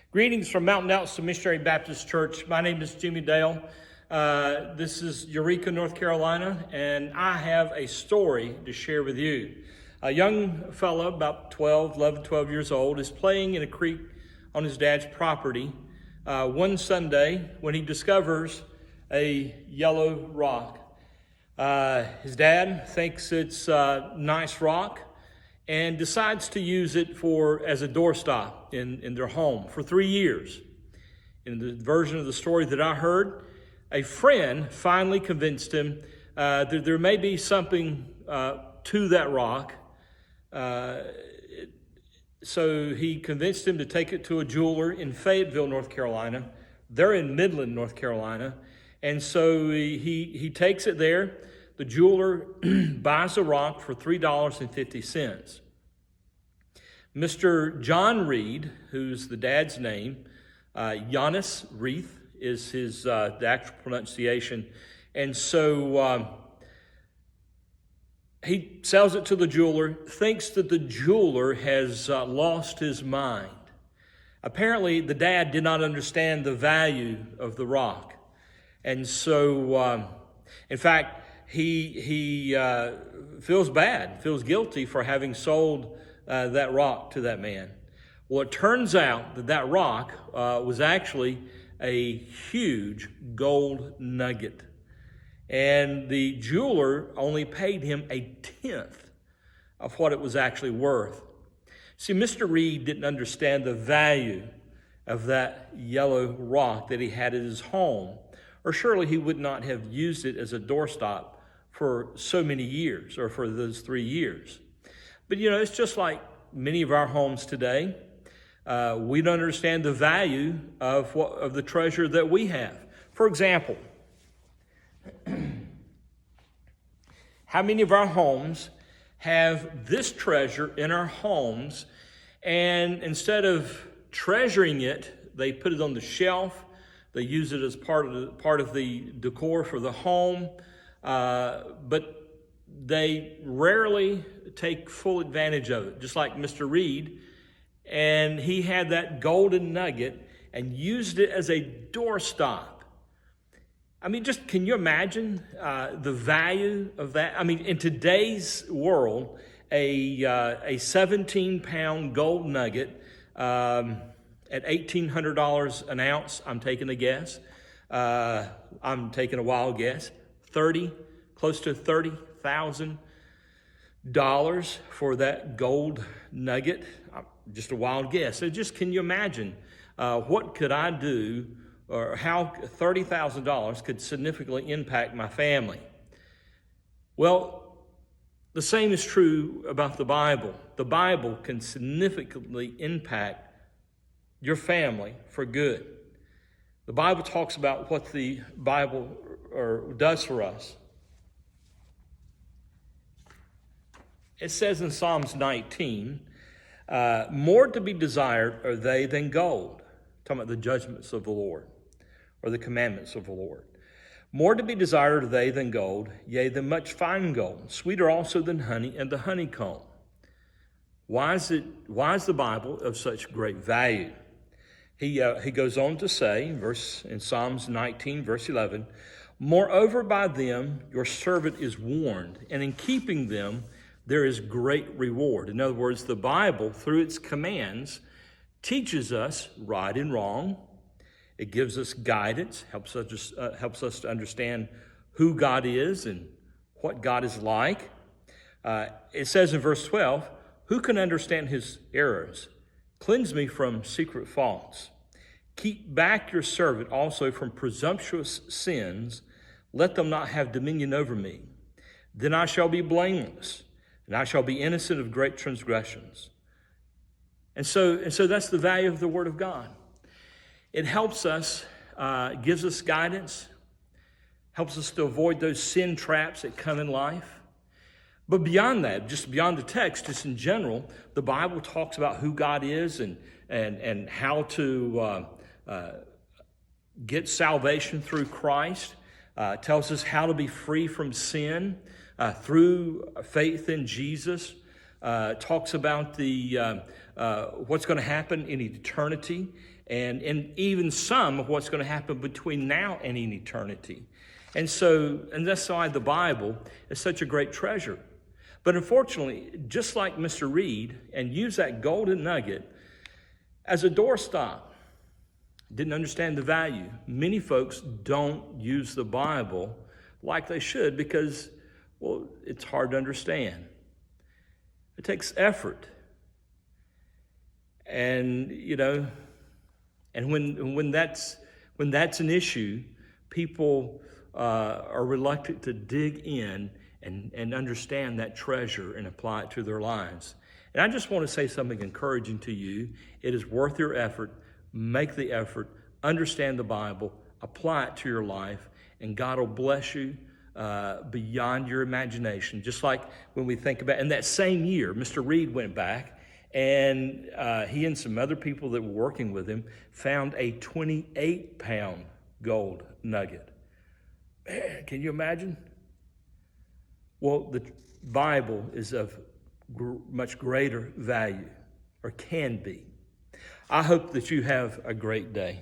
Greetings from Mountain Outlook Missionary Baptist Church. My name is Jimmy Dale. This is Eureka, North Carolina, and I have a story to share with you. A young fellow, about 12 years old, is playing in a creek on his dad's property one Sunday when he discovers a yellow rock. His dad thinks it's a nice rock and decides to use it as a doorstop in their home for 3 years. In the version of the story that I heard, a friend finally convinced him that there may be something to that rock. So he convinced him to take it to a jeweler in Fayetteville, North Carolina. They're in Midland, North Carolina. And so he takes it there. The jeweler buys the rock for $3.50. Mr. John Reed, who's the dad's name, Giannis Reith is the actual pronunciation. And so he sells it to the jeweler, thinks that the jeweler has lost his mind. Apparently, the dad did not understand the value of the rock. And so, in fact, he feels guilty for having sold that rock to that man. Well, it turns out that rock was actually a huge gold nugget. And the jeweler only paid him a tenth of what it was actually worth. See, Mr. Reed didn't understand the value of that yellow rock that he had at his home, or surely he would not have used it as a doorstop for so many years, or for those 3 years. But it's just like many of our homes today. We don't understand the value of the treasure that we have. For example, how many of our homes have this treasure in our homes, and instead of treasuring it, they put it on the shelf. They use it as part of the decor for the home, but they rarely take full advantage of it, just like Mr. Reed. And he had that golden nugget and used it as a doorstop. I mean, can you imagine the value of that? I mean, in today's world, a 17-pound gold nugget at $1,800 an ounce, I'm taking a guess. I'm taking a wild guess. Close to $30,000 for that gold nugget. Just a wild guess. So can you imagine what could I do, or how $30,000 could significantly impact my family? Well, the same is true about the Bible. The Bible can significantly impact your family for good. The Bible talks about what the Bible does for us. It says in Psalms 19, more to be desired are they than gold. Talking about the judgments of the Lord, or the commandments of the Lord. More to be desired are they than gold, yea, than much fine gold, sweeter also than honey and the honeycomb. Why is the Bible of such great value? He goes on to say, in Psalms 19, verse 11, moreover by them your servant is warned, and in keeping them there is great reward. In other words, the Bible, through its commands, teaches us right and wrong. It gives us guidance, helps us to understand who God is and what God is like. It says in verse 12, who can understand his errors? Cleanse me from secret faults. Keep back your servant also from presumptuous sins. Let them not have dominion over me. Then I shall be blameless, and I shall be innocent of great transgressions. And so that's the value of the Word of God. It helps us, gives us guidance, helps us to avoid those sin traps that come in life. But beyond that, just beyond the text, just in general, the Bible talks about who God is and how to get salvation through Christ. Tells us how to be free from sin through faith in Jesus. Talks about the what's going to happen in eternity, and even some of what's going to happen between now and in eternity. And that's why the Bible is such a great treasure. But unfortunately, just like Mr. Reed, and use that golden nugget as a doorstop, didn't understand the value. Many folks don't use the Bible like they should because, well, it's hard to understand. It takes effort. And, and when that's an issue, people are reluctant to dig in and understand that treasure and apply it to their lives. And I just want to say something encouraging to you. It is worth your effort. Make the effort, understand the Bible, apply it to your life, and God will bless you beyond your imagination. Just like when we think about, in that same year, Mr. Reed went back, and he and some other people that were working with him found a 28-pound gold nugget. Man, can you imagine? Well, the Bible is of much greater value, or can be. I hope that you have a great day.